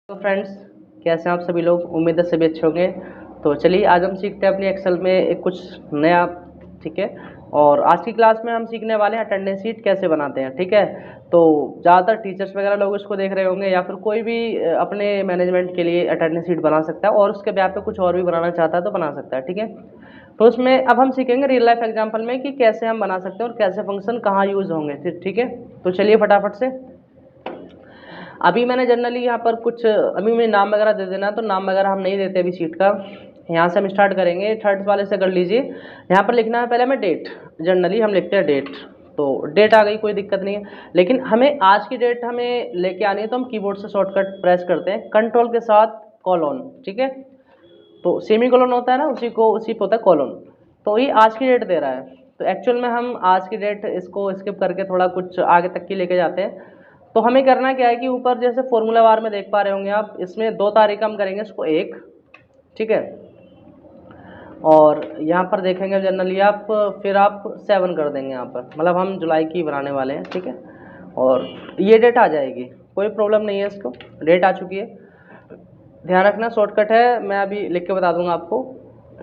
तो फ्रेंड्स, कैसे हैं आप सभी लोग। उम्मीद है सभी अच्छे होंगे। तो चलिए आज हम सीखते हैं अपनी एक्सेल में एक कुछ नया। ठीक है। और आज की क्लास में हम सीखने वाले हैं अटेंडेंस शीट कैसे बनाते हैं। ठीक है। तो ज़्यादातर टीचर्स वगैरह लोग इसको देख रहे होंगे या फिर कोई भी अपने मैनेजमेंट के लिए अटेंडेंस शीट बना सकता है और उसके ब्याह पे कुछ और भी बनाना चाहता है तो बना सकता है। ठीक है। तो उसमें अब हम सीखेंगे रियल लाइफ एग्जाम्पल में कि कैसे हम बना सकते हैं और कैसे फंक्शन कहाँ यूज़ होंगे। ठीक है। तो चलिए फटाफट से। अभी मैंने जनरली यहाँ पर कुछ अभी मुझे नाम वगैरह दे देना, तो नाम वगैरह हम नहीं देते अभी सीट का। यहाँ से हम स्टार्ट करेंगे, थर्ड वाले से कर लीजिए। यहाँ पर लिखना है पहले हमें डेट। जनरली हम लिखते हैं डेट, तो डेट आ गई, कोई दिक्कत नहीं है। लेकिन हमें आज की डेट हमें लेके आनी है, तो हम कीबोर्ड से शॉर्टकट प्रेस करते हैं कंट्रोल के साथ कॉलन। ठीक है। तो सेमी कॉलन होता है ना, उसी पे होता है कॉलन। तो ये आज की डेट दे रहा है, तो एक्चुअल में हम आज की डेट इसको स्किप करके थोड़ा कुछ आगे तक की लेके जाते हैं। तो हमें करना क्या है कि ऊपर जैसे फॉर्मूला बार में देख पा रहे होंगे आप, इसमें 2 तारीख हम करेंगे इसको 1। ठीक है। और यहाँ पर देखेंगे जनरली आप, फिर आप 7 कर देंगे यहाँ पर, मतलब हम जुलाई की बनाने वाले हैं। ठीक है। और ये डेट आ जाएगी, कोई प्रॉब्लम नहीं है, इसको डेट आ चुकी है। ध्यान रखना शॉर्टकट है, मैं अभी लिख के बता दूंगा आपको।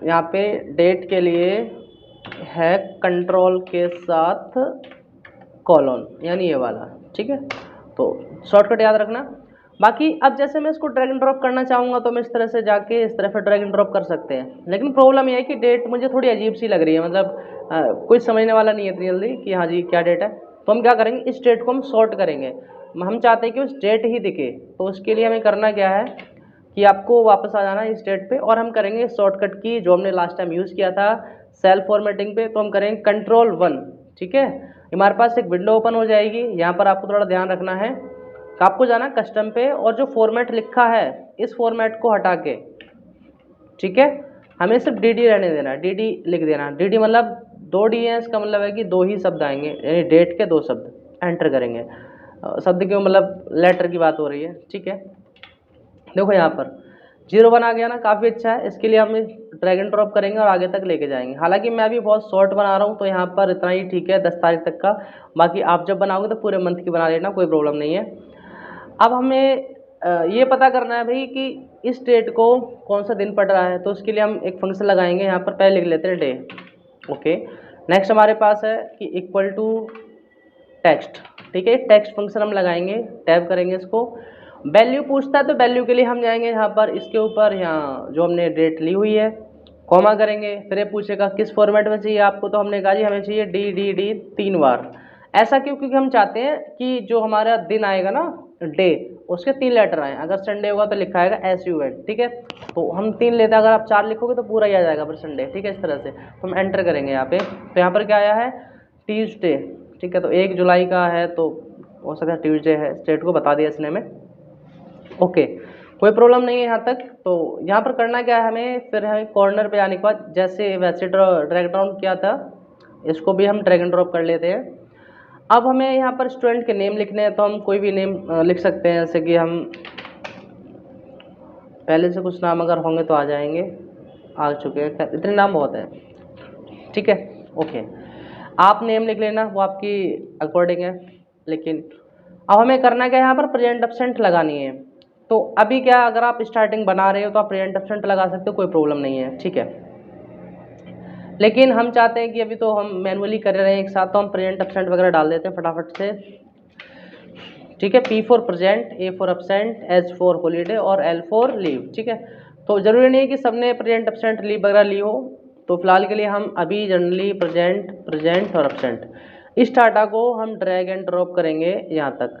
यहाँ पे डेट के लिए है कंट्रोल के साथ कॉलन, यानी ये वाला। ठीक है। तो शॉर्टकट याद रखना। बाकी अब जैसे मैं इसको ड्रैग एंड ड्रॉप करना चाहूँगा तो मैं इस तरह से जाके इस तरह से ड्रैग एंड ड्रॉप कर सकते हैं। लेकिन प्रॉब्लम ये है कि डेट मुझे थोड़ी अजीब सी लग रही है, मतलब कोई समझने वाला नहीं है इतनी जल्दी कि हाँ जी क्या डेट है। तो हम क्या करेंगे, इस डेट को हम शॉर्ट करेंगे। हम चाहते हैं कि उस डेट ही दिखे, तो उसके लिए हमें करना क्या है कि आपको वापस आ जाना है इस डेट पे, और हम करेंगे शॉर्टकट की जो हमने लास्ट टाइम यूज़ किया था सेल फॉर्मेटिंग पे। तो हम करेंगे कंट्रोल 1। ठीक है। हमारे पास एक विंडो ओपन हो जाएगी। यहाँ पर आपको थोड़ा ध्यान रखना है कि आपको जाना कस्टम पे, और जो फॉर्मेट लिखा है इस फॉर्मेट को हटा के, ठीक है, हमें सिर्फ डी रहने देना है। डी लिख देना। डी मतलब 2 डी है, इसका मतलब है कि 2 ही शब्द आएंगे, यानी डेट के 2 शब्द एंटर करेंगे। शब्द क्यों, मतलब लेटर की बात हो रही है। ठीक है। देखो यहाँ पर 01 आ गया ना, काफ़ी अच्छा है। इसके लिए हम ड्रैग एंड ड्रॉप करेंगे और आगे तक लेके जाएंगे। हालांकि मैं अभी बहुत शॉर्ट बना रहा हूँ, तो यहाँ पर इतना ही ठीक है 10 तारीख तक का। बाकी आप जब बनाओगे तो पूरे मंथ की बना लेना, कोई प्रॉब्लम नहीं है। अब हमें ये पता करना है भाई कि इस डेट को कौन सा दिन पड़ रहा है, तो उसके लिए हम एक फंक्शन लगाएंगे। यहाँ पर पहले लिख लेते हैं डे। ओके। नेक्स्ट हमारे पास है कि इक्वल टू टेक्स्ट। ठीक है। टेक्स्ट फंक्शन हम लगाएंगे, टैब करेंगे इसको। वैल्यू पूछता है तो वैल्यू के लिए हम जाएंगे यहाँ पर, इसके ऊपर यहाँ जो हमने डेट ली हुई है कॉमा करेंगे। फिर ये पूछेगा किस फॉर्मेट में चाहिए आपको, तो हमने कहा जी हमें चाहिए डी 3 बार। ऐसा क्यों, क्योंकि हम चाहते हैं कि जो हमारा दिन आएगा ना, डे, उसके 3 लेटर आए। अगर संडे होगा तो लिखा आएगा SUN। ठीक है। तो हम 3 लेते हैं, अगर आप 4 लिखोगे तो पूरा ही आ जाएगा फिर संडे। ठीक है। इस तरह से तो हम एंटर करेंगे यहाँ पे। तो यहाँ पर क्या आया है, ट्यूसडे। ठीक है। तो 1 जुलाई का है, तो हो सकता है ट्यूसडे है, स्टेट को बता दिया इसने हमें। ओके, कोई प्रॉब्लम नहीं है यहाँ तक। तो यहाँ पर करना क्या है हमें, फिर हमें कॉर्नर पे आने के बाद जैसे वैसे ड्रैग डाउन किया था, इसको भी हम ड्रैग एंड ड्रॉप कर लेते हैं। अब हमें यहाँ पर स्टूडेंट के नेम लिखने हैं, तो हम कोई भी नेम लिख सकते हैं। जैसे कि हम पहले से कुछ नाम अगर होंगे तो आ जाएंगे, आ चुके हैं, इतने नाम बहुत हैं। ठीक है। ओके, आप नेम लिख लेना, वो आपकी अकॉर्डिंग है। लेकिन अब हमें करना क्या है, यहाँ पर प्रेजेंट एब्सेंट लगानी है। तो अभी क्या, अगर आप स्टार्टिंग बना रहे हो तो आप प्रेजेंट एब्सेंट लगा सकते हो, कोई प्रॉब्लम नहीं है। ठीक है। लेकिन हम चाहते हैं कि अभी तो हम मैनुअली कर रहे हैं एक साथ, तो हम प्रेजेंट एब्सेंट वगैरह डाल देते हैं फटाफट से। ठीक है। P for present, A for absent, H for holiday और L फॉर लीव। ठीक है। तो ज़रूरी नहीं है कि सबने प्रेजेंट एब्सेंट लीव वगैरह ली हो, तो फिलहाल के लिए हम अभी जनरली प्रेजेंट और एब्सेंट, इस डाटा को हम ड्रैग एंड ड्रॉप करेंगे यहाँ तक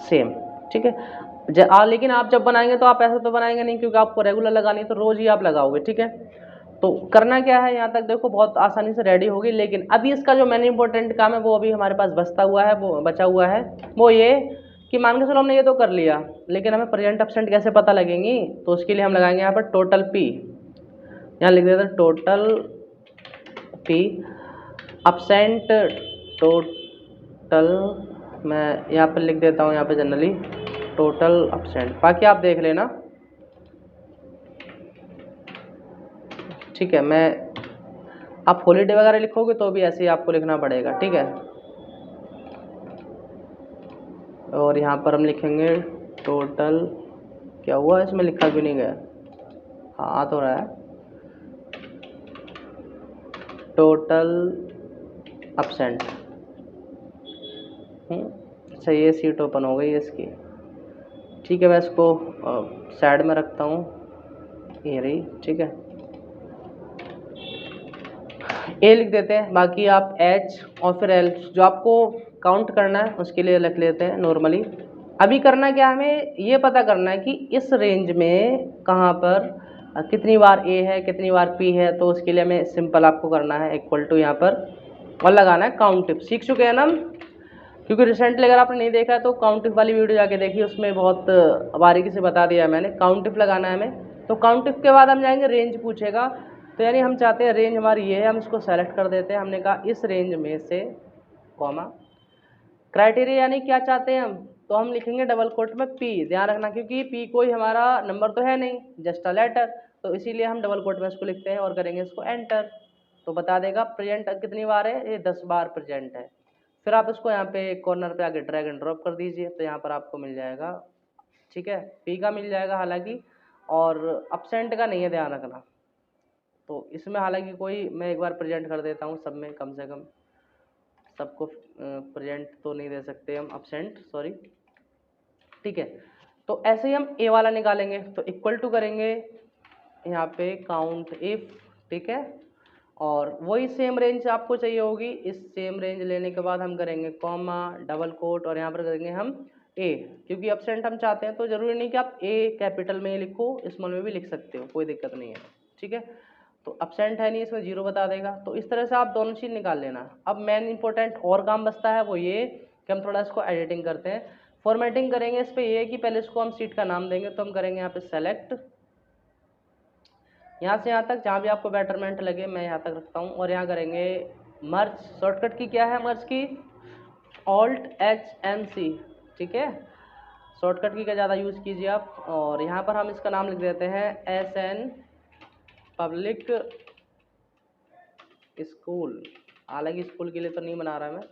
सेम। ठीक है। लेकिन आप जब बनाएंगे तो आप ऐसे तो बनाएंगे नहीं, क्योंकि आपको रेगुलर लगानी है, तो रोज़ ही आप लगाओगे। ठीक है। तो करना क्या है, यहाँ तक देखो बहुत आसानी से रेडी होगी। लेकिन अभी इसका जो मेन इंपॉर्टेंट काम है वो अभी हमारे पास बचता हुआ है, वो बचा हुआ है। वो ये कि मान के चलो हमने ये तो कर लिया, लेकिन हमें प्रेजेंट एब्सेंट कैसे पता लगेंगी, तो उसके लिए हम लगाएंगे यहाँ पर टोटल P। यहाँ लिख देते हैं टोटल P एब्सेंट टोटल, मैं यहाँ पर लिख देता हूँ यहाँ पे जनरली टोटल एब्सेंट, बाकी आप देख लेना। ठीक है। मैं आप हॉलीडे वगैरह लिखोगे तो भी ऐसे ही आपको लिखना पड़ेगा। ठीक है। और यहाँ पर हम लिखेंगे टोटल क्या हुआ, इसमें लिखा भी नहीं गया। हाँ आ तो रहा है, टोटल अपसेंट। अच्छा ये सीट ओपन हो गई है इसकी। ठीक है, मैं इसको साइड में रखता हूँ, ये रही। ठीक है, ए लिख देते हैं, बाकी आप एच और फिर एल जो आपको काउंट करना है उसके लिए लिख लेते हैं नॉर्मली। अभी करना क्या, हमें ये पता करना है कि इस रेंज में कहाँ पर कितनी बार ए है कितनी बार पी है। तो उसके लिए हमें सिंपल आपको करना है इक्वल टू यहाँ पर और लगाना है काउंट टिप। सीख चुके हैं ना हम, क्योंकि रिसेंटली अगर आपने नहीं देखा तो काउंट टिप वाली वीडियो जाके देखिए, उसमें बहुत बारीकी से बता दिया है मैंने। काउंट टिप लगाना है हमें, तो काउंट टिप के बाद हम जाएंगे रेंज पूछेगा, तो यानी हम चाहते हैं रेंज हमारी ये है, हम इसको सेलेक्ट कर देते हैं। हमने कहा इस रेंज में से कॉमा क्राइटेरिया यानी क्या चाहते हैं हम, तो हम लिखेंगे डबल कोट में पी। ध्यान रखना क्योंकि पी कोई हमारा नंबर तो है नहीं, जस्ट अ लेटर, तो इसीलिए हम डबल कोट में इसको लिखते हैं और करेंगे इसको एंटर। तो बता देगा प्रेजेंट कितनी बार है, ये 10 बार प्रेजेंट है। फिर आप इसको यहाँ पे कॉर्नर पे आके ड्रैग एंड ड्रॉप कर दीजिए, तो यहाँ पर आपको मिल जाएगा। ठीक है, पी का मिल जाएगा हालांकि, और अपसेंट का नहीं है, ध्यान रखना। तो इसमें हालांकि कोई, मैं एक बार प्रेजेंट कर देता हूँ सब में, कम से कम सबको प्रेजेंट तो नहीं दे सकते हम, अपसेंट सॉरी। ठीक है, तो ऐसे ही हम ए वाला निकालेंगे, तो इक्वल टू करेंगे यहाँ पे काउंट इफ। ठीक है, और वही सेम रेंज आपको चाहिए होगी, इस सेम रेंज लेने के बाद हम करेंगे कॉमा डबल कोट और यहाँ पर करेंगे हम ए, क्योंकि अपसेंट हम चाहते हैं तो जरूरी नहीं कि आप ए कैपिटल में लिखो, स्मॉल में भी लिख सकते हो, कोई दिक्कत नहीं है। ठीक है, तो अपसेंट है नहीं, इसमें जीरो बता देगा। तो इस तरह से आप दोनों चीज़ निकाल लेना। अब मेन इंपॉर्टेंट और काम बचता है, वो ये कि हम थोड़ा इसको एडिटिंग करते हैं, फॉर्मेटिंग करेंगे। इस पर ये है कि पहले इसको हम सीट का नाम देंगे, तो हम करेंगे यहाँ पे सेलेक्ट, यहाँ से यहाँ तक जहाँ भी आपको बेटरमेंट लगे मैं यहाँ तक रखता हूँ, और यहाँ करेंगे मर्ज। शॉर्टकट की क्या है मर्ज की, ऑल्ट एच एन सी। ठीक है, शॉर्टकट की का ज़्यादा यूज़ कीजिए आप। और यहाँ पर हम इसका नाम लिख देते हैं एस एन पब्लिक स्कूल, हालांकि स्कूल के लिए तो नहीं बना रहा मैं।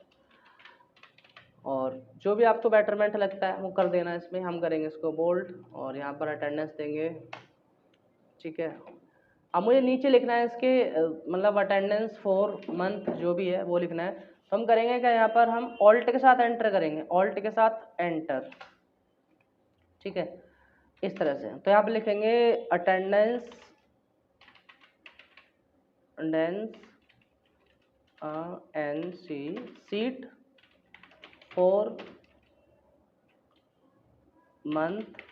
और जो भी आपको बेटरमेंट लगता है वो कर देना। इसमें हम करेंगे इसको बोल्ड और यहाँ पर अटेंडेंस देंगे। ठीक है, अब मुझे नीचे लिखना है इसके मतलब अटेंडेंस फॉर मंथ जो भी है वो लिखना है। तो हम करेंगे क्या, यहाँ पर हम ऑल्ट के साथ एंटर करेंगे, ऑल्ट के साथ एंटर। ठीक है, इस तरह से। तो यहाँ पर लिखेंगे attendance N C seat for month,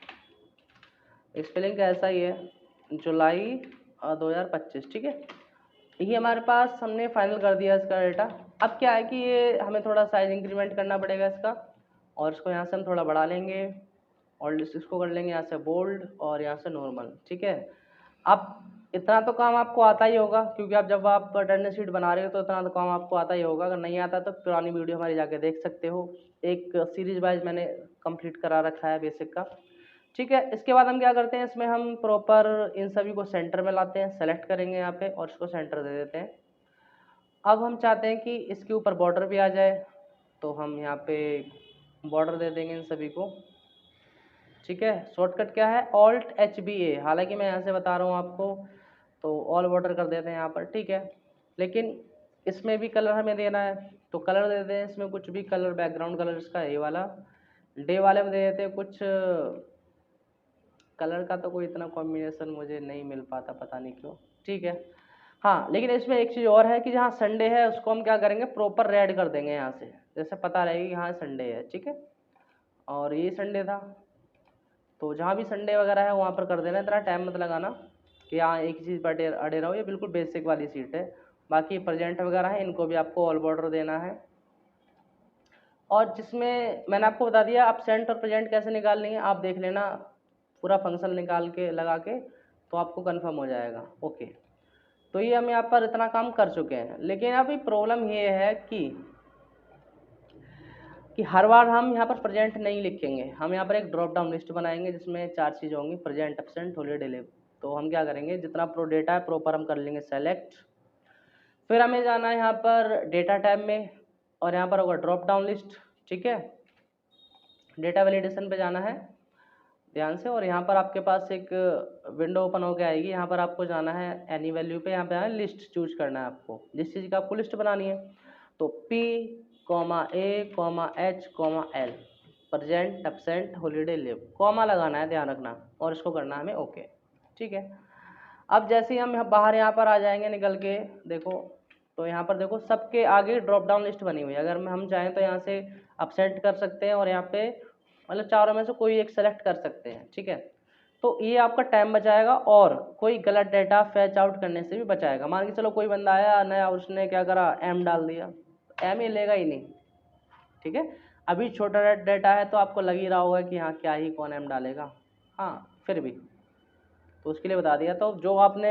spelling का ऐसा ही है, जुलाई 2025। ठीक है, ये हमारे पास हमने फाइनल कर दिया इसका डेटा। अब क्या है कि ये हमें थोड़ा साइज इंक्रीमेंट करना पड़ेगा इसका, और इसको यहाँ से हम थोड़ा बढ़ा लेंगे और इसको कर लेंगे यहाँ से बोल्ड और यहाँ से नॉर्मल। ठीक है, अब इतना तो काम आपको आता ही होगा, क्योंकि आप जब आप अटेंडेंस शीट बना रहे हो तो इतना तो काम आपको आता ही होगा। अगर नहीं आता तो पुरानी वीडियो हमारी जाके देख सकते हो, एक सीरीज वाइज मैंने कंप्लीट करा रखा है बेसिक का। ठीक है, इसके बाद हम क्या करते हैं, इसमें हम प्रॉपर इन सभी को सेंटर में लाते हैं, सेलेक्ट करेंगे यहाँ पे और इसको सेंटर दे देते हैं। अब हम चाहते हैं कि इसके ऊपर बॉर्डर भी आ जाए, तो हम यहाँ पे बॉर्डर दे देंगे इन सभी को। ठीक है, शॉर्टकट क्या है, ऑल्ट एच बी ए, हालांकि मैं यहाँ से बता रहा हूँ आपको, तो ऑल बॉर्डर कर देते हैं यहाँ पर। ठीक है, लेकिन इसमें भी कलर हमें देना है, तो कलर दे देते हैं इसमें कुछ भी कलर, बैकग्राउंड कलर इसका ए वाला। डे वाले में दे देते हैं कुछ कलर का, तो कोई इतना कॉम्बिनेशन मुझे नहीं मिल पाता, पता नहीं क्यों। ठीक है, हाँ, लेकिन इसमें एक चीज़ और है कि जहाँ संडे है उसको हम क्या करेंगे, प्रॉपर रेड कर देंगे यहाँ से, जैसे पता रहेगी कि हाँ संडे है। ठीक है, और ये संडे था, तो जहाँ भी संडे वगैरह है वहाँ पर कर देना, इतना टाइम मत लगाना कि हाँ एक ही चीज़ पर अड़े रहो। ये बिल्कुल बेसिक वाली सीट है। बाकी प्रेजेंट वगैरह है, इनको भी आपको ऑल बॉर्डर देना है। और जिसमें मैंने आपको बता दिया अपसेंट और प्रेजेंट कैसे निकालनी है, आप देख लेना पूरा फंक्शन निकाल के लगा के, तो आपको कंफर्म हो जाएगा। ओके, तो ये हम यहाँ पर इतना काम कर चुके हैं। लेकिन अभी प्रॉब्लम ये है कि हर बार हम यहाँ पर प्रेजेंट नहीं लिखेंगे, हम यहाँ पर एक ड्रॉप डाउन लिस्ट बनाएंगे जिसमें 4 चीज़ें होंगी, प्रेजेंट, एब्सेंट, हॉलीडे, लीव। तो हम क्या करेंगे, जितना प्रो डेटा है प्रॉपर हम कर लेंगे सेलेक्ट। फिर हमें जाना है यहाँ पर डेटा टैब में, और यहाँ पर होगा ड्रॉप डाउन लिस्ट। ठीक है, डेटा वैलिडेशन पे जाना है, ध्यान से। और यहाँ पर आपके पास एक विंडो ओपन होकर आएगी, यहाँ पर आपको जाना है एनी वैल्यू पे, यहाँ पे आना लिस्ट चूज करना है आपको, जिस चीज़ का आपको लिस्ट बनानी है। तो P, A, H, L, present, absent, holiday, leave, comma लगाना है, ध्यान रखना, और इसको करना है हमें ओके। ठीक है। अब जैसे ही हम बाहर यहाँ पर आ जाएंगे निकल के, देखो तो यहाँ पर देखो सबके आगे ड्रॉप डाउन लिस्ट बनी हुई है। अगर हम चाहें तो यहाँ से अपसेंट कर सकते हैं और यहाँ पे मतलब चारों में से कोई एक सेलेक्ट कर सकते हैं। ठीक है। तो ये आपका टाइम बचाएगा और कोई गलत डेटा फैच आउट करने से भी बचाएगा। मान के चलो कोई बंदा आया नया, उसने क्या करा, एम डाल दिया, एम ही लेगा ही नहीं। ठीक है। अभी छोटा डेटा है तो आपको लग ही रहा होगा कि हाँ क्या ही कौन एम डालेगा, हाँ फिर भी तो उसके लिए बता दिया। तो जो आपने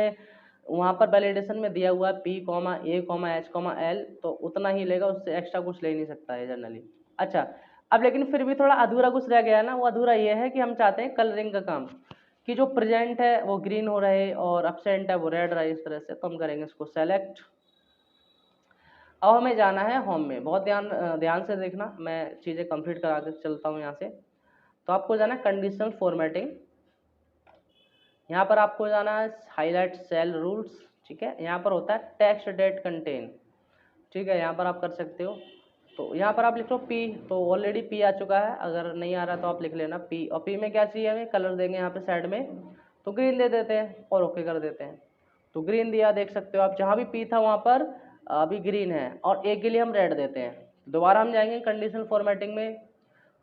वहाँ पर वैलिडेशन में दिया हुआ है P, A, H, L, तो उतना ही लेगा, उससे एक्स्ट्रा कुछ ले नहीं सकता है जनरली। अच्छा, अब लेकिन फिर भी थोड़ा अधूरा कुछ रह गया है ना। वो अधूरा ये है कि हम चाहते हैं कलरिंग का काम, कि जो प्रेजेंट है वो ग्रीन हो रहे और अब्सेंट है वो रेड रहे, इस तरह से। तो हम करेंगे इसको सेलेक्ट। अब हमें जाना है होम में। बहुत ध्यान से देखना, मैं चीज़ें कंप्लीट करा के चलता हूँ यहाँ से। तो आपको जाना है कंडीशनल फॉर्मेटिंग, यहाँ पर आपको जाना है हाईलाइट सेल रूल्स। ठीक है। यहाँ पर होता है टेक्स्ट डेट कंटेन। ठीक है, यहाँ पर आप कर सकते हो। तो यहाँ पर आप लिख लो P, तो ऑलरेडी P आ चुका है, अगर नहीं आ रहा तो आप लिख लेना P। और P में क्या चाहिए हमें, कलर देंगे यहाँ पे साइड में, तो ग्रीन दे देते हैं और ओके कर देते हैं। तो ग्रीन दिया, देख सकते हो आप, जहाँ भी P था वहाँ पर अभी ग्रीन है, और एक के लिए हम रेड देते हैं। दोबारा हम जाएंगे कंडीशनल फॉर्मेटिंग में,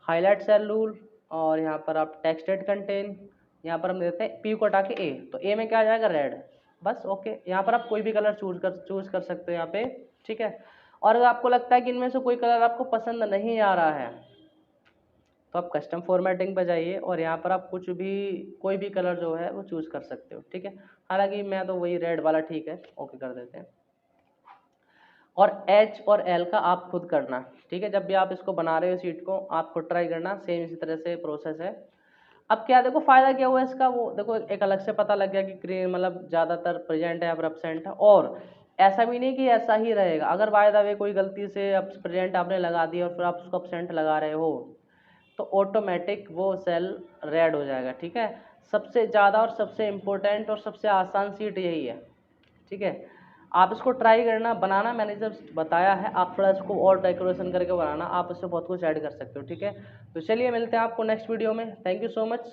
हाईलाइट सेल रूल, और यहाँ पर आप टेक्स्ट डेट कंटेन, यहाँ पर हम देते हैं P को हटा के A, तो A में क्या आ जाएगा, रेड। बस ओके। यहाँ पर आप कोई भी कलर चूज कर सकते हो यहाँ पे। ठीक है। और अगर आपको लगता है कि इनमें से कोई कलर आपको पसंद नहीं आ रहा है, तो आप कस्टम फॉर्मेटिंग पर जाइए और यहाँ पर आप कुछ भी कोई भी कलर जो है वो चूज कर सकते हो। ठीक है। हालांकि मैं तो वही रेड वाला ठीक है, ओके कर देते हैं। और H और L का आप खुद करना। ठीक है। जब भी आप इसको बना रहे हो सीट को, आप खुद ट्राई करना, सेम इसी तरह से प्रोसेस है। अब क्या देखो फायदा क्या हुआ इसका, वो देखो एक अलग से पता लग गया कि ग्रीन मतलब ज़्यादातर प्रेजेंट है या एब्सेंट है। और ऐसा भी नहीं कि ऐसा ही रहेगा, अगर बाय द वे कोई गलती से अब प्रेजेंट आपने लगा दिया और फिर आप उसको एब्सेंट लगा रहे हो, तो ऑटोमेटिक वो सेल रेड हो जाएगा। ठीक है। सबसे ज़्यादा और सबसे इम्पोर्टेंट और सबसे आसान सीट यही है। ठीक है। आप इसको ट्राई करना, बनाना मैंने जब बताया है, आप थोड़ा इसको और डेकोरेशन करके बनाना, आप इससे बहुत कुछ ऐड कर सकते हो। ठीक है। तो चलिए मिलते हैं आपको नेक्स्ट वीडियो में। Thank you so much.